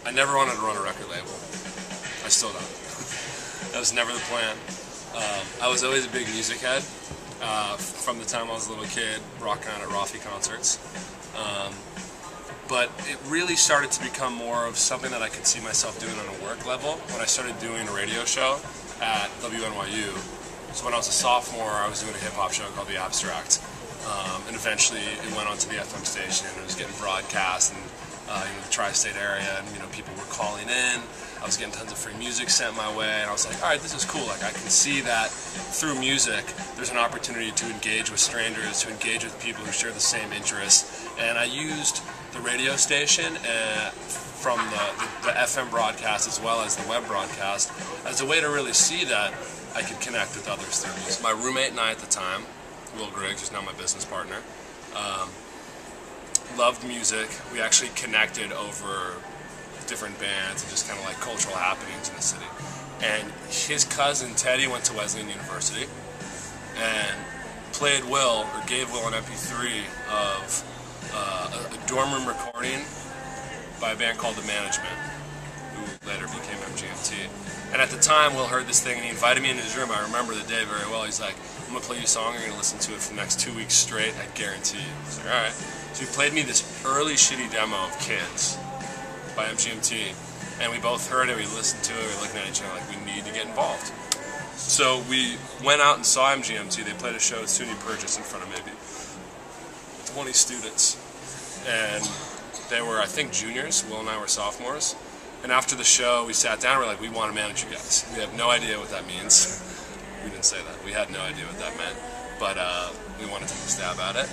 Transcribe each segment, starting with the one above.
I never wanted to run a record label. I still don't. That was never the plan. I was always a big music head. From the time I was a little kid, rocking out at Rafi concerts. But it really started to become more of something that I could see myself doing on a work level when I started doing a radio show at WNYU. So when I was a sophomore, I was doing a hip-hop show called The Abstract. And eventually it went onto the FM station, and it was getting broadcast in the tri-state area, and people were calling in. I was getting tons of free music sent my way, and I was like, all right, this is cool. Like, I can see that through music, there's an opportunity to engage with strangers, to engage with people who share the same interests. And I used the radio station from the FM broadcast as well as the web broadcast as a way to really see that I could connect with others through music. My roommate and I at the time, Will Griggs, who's now my business partner, loved music. We actually connected over different bands and just kind of like cultural happenings in the city. And his cousin Teddy went to Wesleyan University and gave Will an MP3 of a dorm room recording by a band called The Management, who later became MGMT. And at the time, Will heard this thing and he invited me into his room. I remember the day very well. He's like, I'm going to play you a song, you're going to listen to it for the next 2 weeks straight, I guarantee you. I was like, alright. So he played me this early shitty demo of Kids by MGMT, and we both heard it, we listened to it, we were looking at each other like, we need to get involved. So we went out and saw MGMT. They played a show at SUNY Purchase in front of maybe 20 students, and they were, I think, juniors. Will and I were sophomores. And after the show, we sat down and we're like, we want to manage you guys. We have no idea what that means. We didn't say that. We had no idea what that meant. But we wanted to take a stab at it.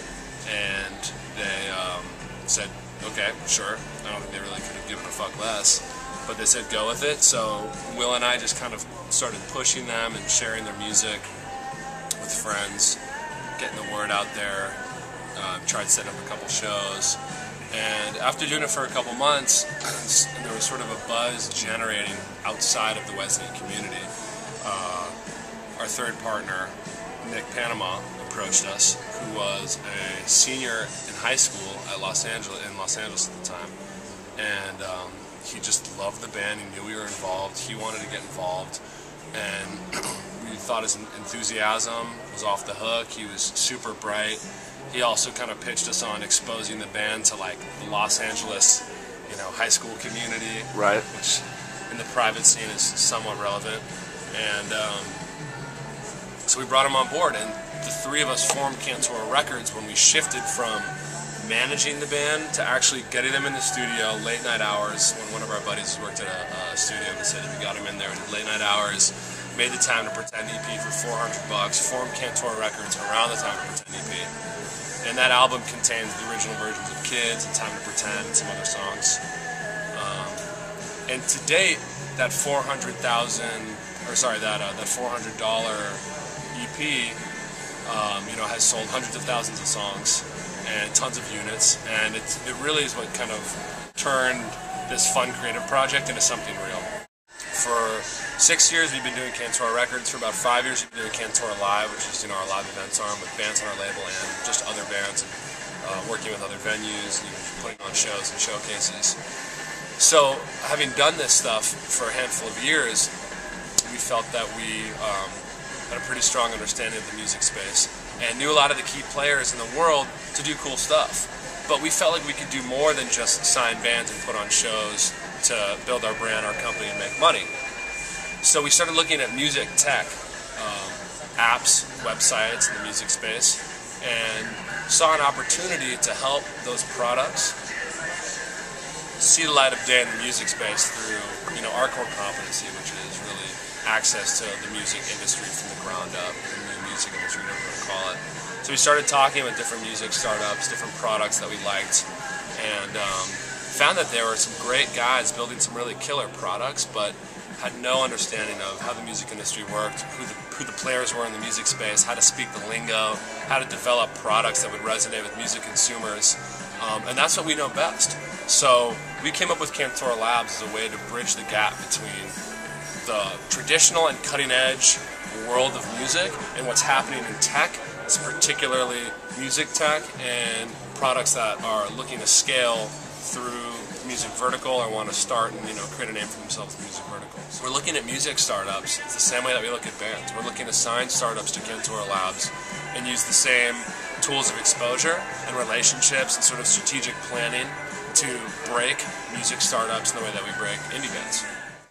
And they said, okay, sure. I don't think they really could have given a fuck less. But they said go with it. So Will and I just kind of started pushing them and sharing their music with friends, getting the word out there. Tried setting up a couple shows. And after doing it for a couple months, there was sort of a buzz generating outside of the Wesleyan community. Our third partner, Nick Panama, approached us, who was a senior in high school in Los Angeles at the time. And he just loved the band, he knew we were involved, he wanted to get involved. And we thought his enthusiasm was off the hook, he was super bright. He also kind of pitched us on exposing the band to like the Los Angeles, high school community, right? Which in the private scene is somewhat relevant. And so we brought him on board, and the three of us formed Cantora Records when we shifted from managing the band to actually getting them in the studio late night hours. When one of our buddies worked at a studio in the city, we got him in there in late night hours. Made the Time to Pretend EP for $400. Formed Cantora Records around the Time to Pretend EP. And that album contains the original versions of Kids and Time to Pretend and some other songs. And to date, that $400 EP, has sold hundreds of thousands of songs and tons of units. And it really is what kind of turned this fun creative project into something real. For 6 years we've been doing Cantora Records. For about 5 years we've been doing Cantora Live, which is our live events arm with bands on our label and just other bands, and working with other venues, and putting on shows and showcases. So having done this stuff for a handful of years, we felt that we had a pretty strong understanding of the music space and knew a lot of the key players in the world to do cool stuff. But we felt like we could do more than just sign bands and put on shows to build our brand, our company, and make money. So we started looking at music tech, apps, websites in the music space, and saw an opportunity to help those products see the light of day in the music space through our core competency, which is really access to the music industry from the ground up, the new music industry, whatever you want to call it. So we started talking with different music startups, different products that we liked, and found that there were some great guys building some really killer products, but had no understanding of how the music industry worked, who the players were in the music space, how to speak the lingo, how to develop products that would resonate with music consumers, and that's what we know best. So we came up with Cantora Labs as a way to bridge the gap between the traditional and cutting-edge world of music and what's happening in tech, particularly music tech and products that are looking to scale through music vertical or want to start and create a name for themselves in the music vertical. So we're looking at music startups. It's the same way that we look at bands. We're looking to sign startups to Cantora Labs and use the same tools of exposure and relationships and sort of strategic planning to break music startups in the way that we break indie bands.